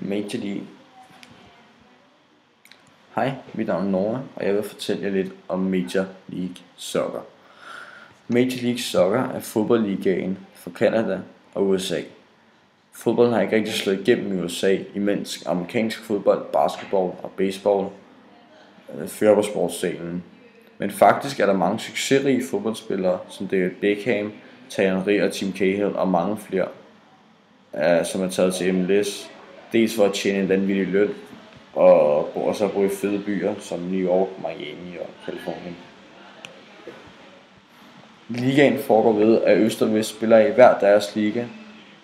Major League. Hej, mit navn er Nora, og jeg vil fortælle jer lidt om Major League Soccer. Major League Soccer er fodboldligaen for Canada og USA. Fodbolden har ikke rigtig slået igennem i USA, imens amerikansk fodbold, basketball og baseball fører på sportsscenen. Men faktisk er der mange succesrige fodboldspillere, som David Beckham, Thierry Henry og Tim Cahill og mange flere, som er taget til MLS, dels for at tjene en vanvittig løn, og så bo i fede byer som New York, Miami og Californien. Ligaen foregår ved, at øst og vest spiller i hver deres liga,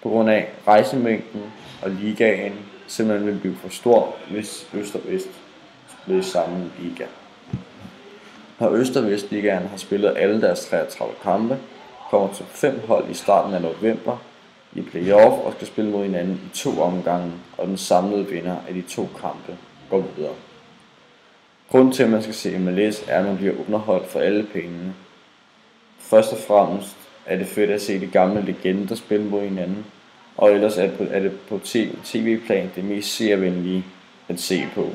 på grund af rejsemængden, og ligaen simpelthen vil blive for stor, hvis øst og vest spiller i samme liga. Når øst og vest ligaen har spillet alle deres 33 kampe, kommer til 5 hold i starten af november i playoff og skal spille mod hinanden i 2 omgange, og den samlede vinder af de 2 kampe går videre. Grunden til at man skal se MLS er, at man bliver underholdt for alle pengene. Først og fremmest er det fedt at se de gamle legender spille mod hinanden, og ellers er det på tv-plan det mest seervenlige at se på.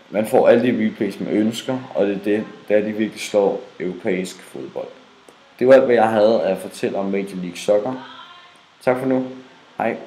Man får alle de replays man ønsker, og det er der de virkelig slår europæisk fodbold. Det var alt hvad jeg havde at fortælle om Major League Soccer. Tak for nu. Hej.